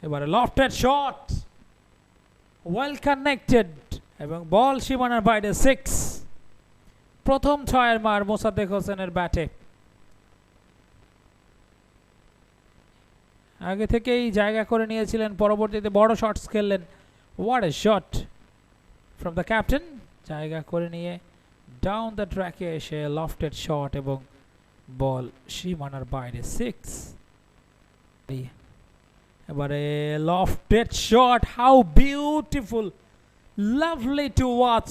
এবারে lofted shot, well connected এবং বল সীমানার বাইরে 6। প্রথম 6-এর মার মোসাদ্দেক হোসেনের ব্যাটে। আগে থেকেই জায়গা করে নিয়েছিলেন, পরবর্তীতে বড় শটস খেললেন। What a shot from the captain, জায়গা করে নিয়ে ডাউন দ্য ট্র্যাকে এসে লফটেড শট এবং বল সীমানার বাইরে 6। এবারে lofted shot, how beautiful, lovely to watch,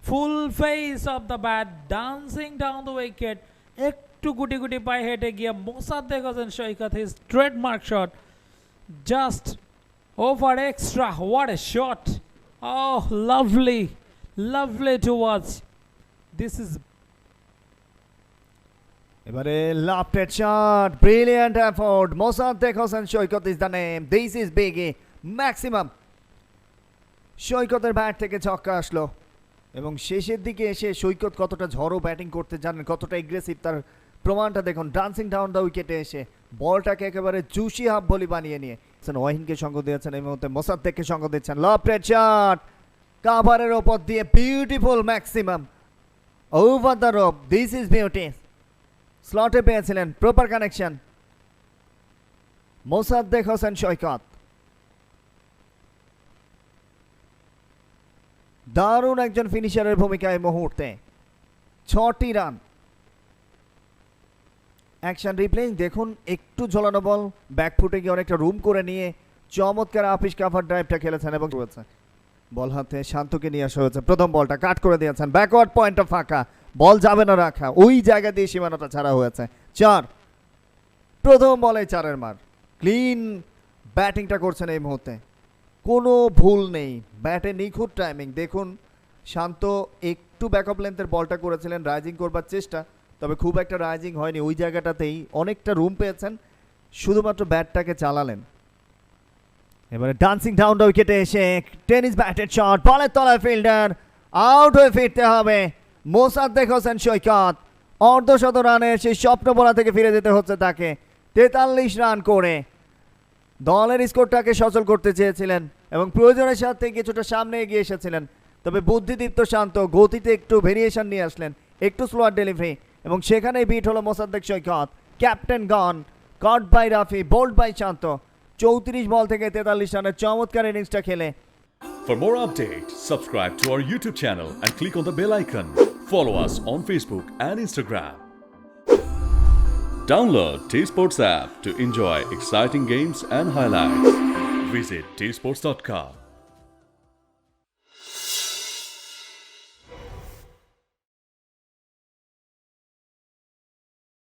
full face of the bat, dancing down the wicket. একটু গুটি গুটি পায়ে হেঁটে গিয়ে Mosaddek Hossain Saikat, his trademark shot, just over extra. What a shot, oh lovely, lovely to watch. This is এবারে lofted shot, brilliant effort, Mosaddek Hossain Saikat is the name, this is biggie maximum. সৈকতের bat থেকে ছক্কা আসলো এবং শেষের দিকে এসে সৈকত কতটা ঝড়ো ব্যাটিং করতে জানেন, কতটা এগ্রেসিভ তার প্রমাণটা দেখুন। ডান্সিং ডাউন দ্য উইকেটে এসে বলটাকে একেবারে জুসি হাফ বলি বানিয়ে নিয়ে ওয়াহিনকে সঙ্গ দিয়েছেন, এই মুহূর্তে মোসাদ্দেককে সঙ্গ দিচ্ছেন। লফটেড শট, কাভারের ওপর দিয়ে beautiful maximum, over the rope, this is beauty. স্লটে পেয়েছিলেন, প্রপার কানেকশন মোসাদ্দেক হোসেন সৈকত। দারুণ একজন ফিনিশারের ভূমিকায় মুহূর্তে 6টি রান। অ্যাকশন রিপ্লে দেখুন, একটু ঝোলানো বল ব্যাকফুটে গিয়ে অনেকটা রুম করে নিয়ে চমৎকার আপিস কাভার ড্রাইভটা খেলেছেন এবং বল হাতে শান্তকে নিয়ে আসা হয়েছে। প্রথম বলটা কাট করে দিয়েছেন, ব্যাকওয়ার্ড পয়েন্টটা ফাঁকা, বল যাবে না রাখা, ওই জায়গা দিয়ে সীমানাটা ছাড়া হয়েছে। 4, প্রথম বলে 4-এর মার। ক্লিন ব্যাটিংটা করছেন এই মুহূর্তে, কোনো ভুল নেই, ব্যাটে নিখুঁত টাইমিং। দেখুন শান্ত একটু ব্যাকআপ লেন্থের বলটা করেছিলেন, রাইজিং করবার চেষ্টা, তবে খুব একটা রাইজিং হয়নি, ওই জায়গাটাতেই অনেকটা রুম পেয়েছেন, শুধুমাত্র ব্যাটটাকে চালালেন। এবারে ডান্সিং ডাউন দ্য উইকেটে এসে টেনিস ব্যাটেড শট, বলের তলায় ফিল্ডার, আউট হয়ে ফিরতে হবে মোসাদ্দেক হোসেন সৈকত। অর্ধশত রানের সেই স্বপ্ন বলা থেকে ফিরে যেতে হচ্ছে তাকে। 43 রান করে দলের স্কোরটাকে সচল করতে চেয়েছিলেন এবং প্রয়োজনের সাথে কিছুটা সামনে এগিয়ে এসেছিলেন, তবে বুদ্ধিদীপ্ত শান্ত গতিতে একটু ভেরিয়েশন নিয়ে আসলেন, একটু স্লোয়ার ডেলিভারি এবং সেখানেই বিট হলো Mosaddek Saikat. Captain gone, caught by Rafi, bowled by Shanto. 34 ball থেকে 43 রানের চমৎকার ইনিংসটা খেলে। For more updates, subscribe to our YouTube channel and click on the bell icon. Follow us on Facebook and Instagram. Download T-Sports app to enjoy exciting games and highlights. Visit tsports.com.